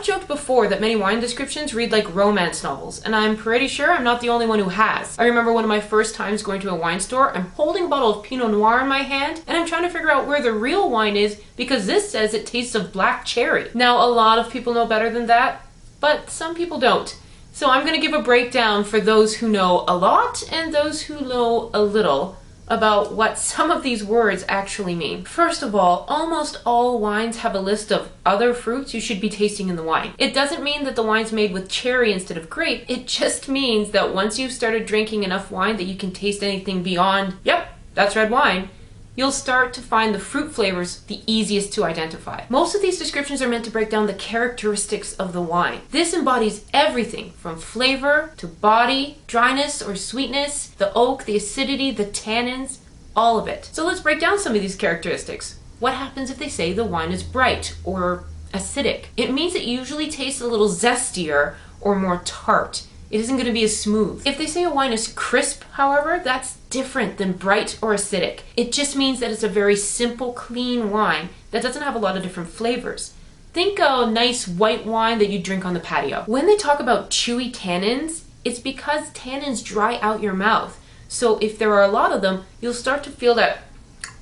joked before that many wine descriptions read like romance novels, and I'm pretty sure I'm not the only one who has. I remember one of my first times going to a wine store, I'm holding a bottle of Pinot Noir in my hand, and I'm trying to figure out where the real wine is because this says it tastes of black cherry. Now, a lot of people know better than that, but some people don't. So I'm going to give a breakdown for those who know a lot and those who know a little about what some of these words actually mean. First of all, almost all wines have a list of other fruits you should be tasting in the wine. It doesn't mean that the wine's made with cherry instead of grape. It just means that once you've started drinking enough wine that you can taste anything beyond, yep, that's red wine, you'll start to find the fruit flavors the easiest to identify. Most of these descriptions are meant to break down the characteristics of the wine. This embodies everything from flavor to body, dryness or sweetness, the oak, the acidity, the tannins, all of it. So let's break down some of these characteristics. What happens if they say the wine is bright or acidic? It means it usually tastes a little zestier or more tart. It isn't going to be as smooth. If they say a wine is crisp, however, that's different than bright or acidic. It just means that it's a very simple, clean wine that doesn't have a lot of different flavors. Think a nice white wine that you drink on the patio. When they talk about chewy tannins, it's because tannins dry out your mouth. So if there are a lot of them, you'll start to feel that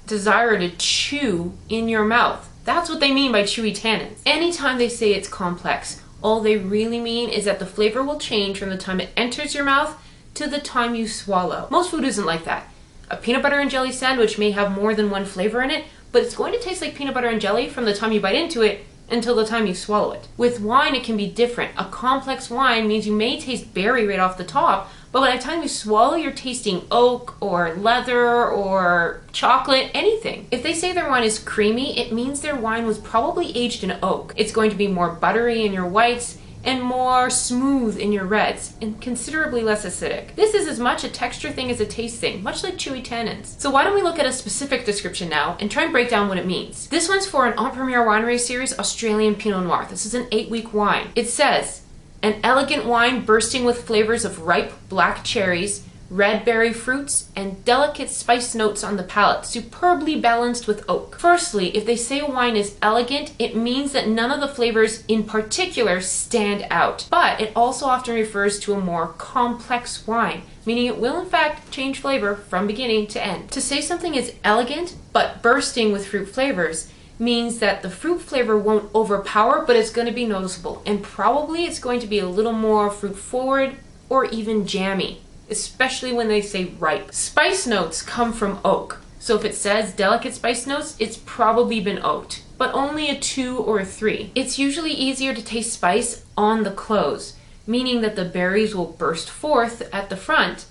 desire to chew in your mouth. That's what they mean by chewy tannins. Anytime they say it's complex, all they really mean is that the flavor will change from the time it enters your mouth to the time you swallow. Most food isn't like that. A peanut butter and jelly sandwich may have more than one flavor in it, but it's going to taste like peanut butter and jelly from the time you bite into it until the time you swallow it. With wine, it can be different. A complex wine means you may taste berry right off the top, but by the time you swallow, you're tasting oak or leather or chocolate, anything. If they say their wine is creamy, it means their wine was probably aged in oak. It's going to be more buttery in your whites and more smooth in your reds, and considerably less acidic. This is as much a texture thing as a taste thing, much like chewy tannins. So why don't we look at a specific description now and try and break down what it means. This one's for an En Premier Winery Series Australian Pinot Noir. This is an 8-week wine. It says, an elegant wine bursting with flavors of ripe black cherries, red berry fruits, and delicate spice notes on the palate, superbly balanced with oak. Firstly, if they say a wine is elegant, it means that none of the flavors in particular stand out, but it also often refers to a more complex wine, meaning it will in fact change flavor from beginning to end. To say something is elegant but bursting with fruit flavors means that the fruit flavor won't overpower, but it's going to be noticeable, and probably it's going to be a little more fruit forward or even jammy, especially when they say ripe. Spice notes come from oak, so if it says delicate spice notes, it's probably been oaked, but only a 2 or a 3. It's usually easier to taste spice on the close, meaning that the berries will burst forth at the front,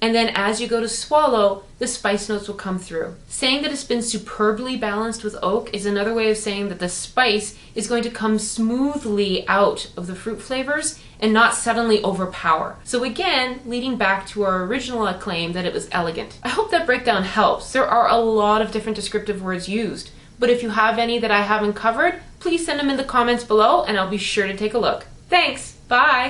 and then as you go to swallow, the spice notes will come through. Saying that it's been superbly balanced with oak is another way of saying that the spice is going to come smoothly out of the fruit flavors and not suddenly overpower. So again, leading back to our original claim that it was elegant. I hope that breakdown helps. There are a lot of different descriptive words used, but if you have any that I haven't covered, please send them in the comments below and I'll be sure to take a look. Thanks, bye!